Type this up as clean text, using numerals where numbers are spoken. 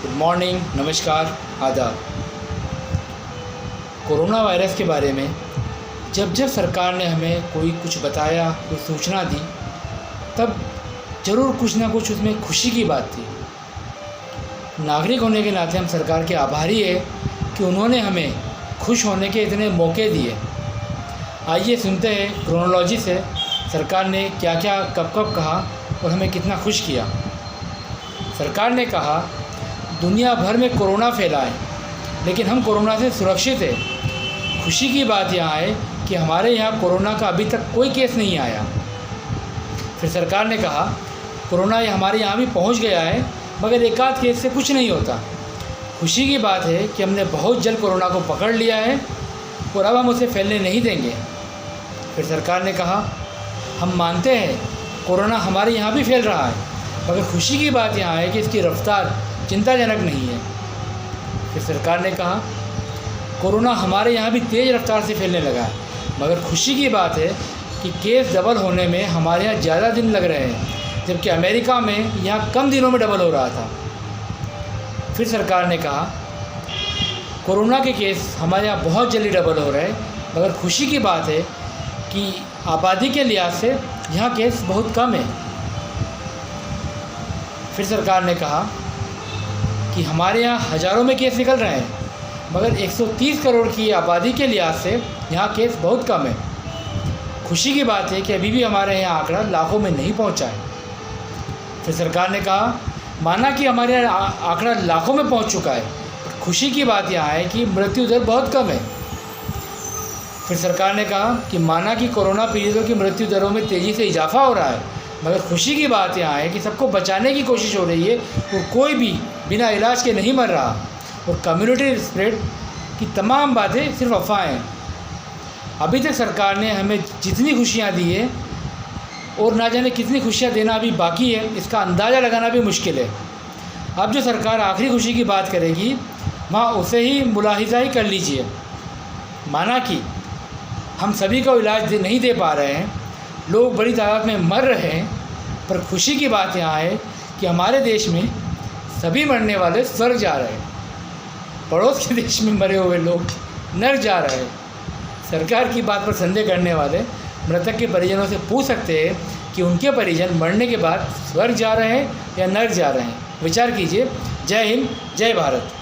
Good morning, नमस्कार, आदाब। Corona virus के बारे में जब जब सरकार ने हमें कोई कुछ बताया, कोई सूचना दी, तब ज़रूर कुछ ना कुछ उसमें खुशी की बात थी। नागरिक होने के नाते हम सरकार के आभारी है कि उन्होंने हमें खुश होने के इतने मौके दिए। आइए सुनते हैं क्रोनोलॉजी से सरकार ने क्या क्या कब कब कहा और हमें कितना खुश किया। सरकार ने कहा दुनिया भर में कोरोना फैला है, लेकिन हम कोरोना से सुरक्षित हैं। खुशी की बात यहाँ है कि हमारे यहाँ कोरोना का अभी तक कोई केस नहीं आया। फिर सरकार ने कहा कोरोना हमारे यहाँ भी पहुँच गया है, मगर एक आध केस से कुछ नहीं होता। खुशी की बात है कि हमने बहुत जल्द कोरोना को पकड़ लिया है और अब हम उसे फैलने नहीं देंगे। फिर सरकार ने कहा हम मानते हैं कोरोना हमारे यहाँ भी फैल रहा है, मगर खुशी की बात यहाँ है कि इसकी रफ्तार चिंताजनक नहीं है। फिर सरकार ने कहा कोरोना हमारे यहाँ भी तेज़ रफ्तार से फैलने लगा है, मगर खुशी की बात है कि केस डबल होने में हमारे यहाँ ज़्यादा दिन लग रहे हैं, जबकि अमेरिका में यहाँ कम दिनों में डबल हो रहा था। फिर सरकार ने कहा कोरोना के केस हमारे यहाँ बहुत जल्दी डबल हो रहे हैं, मगर खुशी की बात है कि आबादी के लिहाज से यहाँ केस बहुत कम है। फिर सरकार ने कहा कि हमारे यहाँ हज़ारों में केस निकल रहे हैं, मगर 130 करोड़ की आबादी के लिहाज से यहाँ केस बहुत कम है। खुशी की बात है कि अभी भी हमारे यहाँ आंकड़ा लाखों में नहीं पहुँचा है। फिर सरकार ने कहा माना कि हमारे यहाँ आंकड़ा लाखों में पहुँच चुका है, खुशी की बात यहाँ है कि मृत्यु दर बहुत कम है। फिर सरकार ने कहा कि माना कि कोरोना पीड़ितों की मृत्यु दरों में तेज़ी से इजाफा हो रहा है, मगर खुशी की बात यहाँ है कि सबको बचाने की कोशिश हो रही है और कोई भी बिना इलाज के नहीं मर रहा, और कम्युनिटी स्प्रेड की तमाम बातें सिर्फ अफवाहें हैं। अभी तक सरकार ने हमें जितनी खुशियाँ दी है और ना जाने कितनी खुशियाँ देना अभी बाकी है, इसका अंदाज़ा लगाना भी मुश्किल है। अब जो सरकार आखिरी खुशी की बात करेगी वहाँ उसे ही मुलाहिजा ही कर लीजिए। माना कि हम सभी को इलाज नहीं दे पा रहे हैं, लोग बड़ी तादाद में मर रहे हैं, पर खुशी की बात यहाँ है कि हमारे देश में सभी मरने वाले स्वर्ग जा रहे हैं, पड़ोस के देश में मरे हुए लोग नर्क जा रहे हैं। सरकार की बात पर संदेह करने वाले मृतक के परिजनों से पूछ सकते हैं कि उनके परिजन मरने के बाद स्वर्ग जा रहे हैं या नर्क जा रहे हैं। विचार कीजिए। जय हिंद, जय भारत।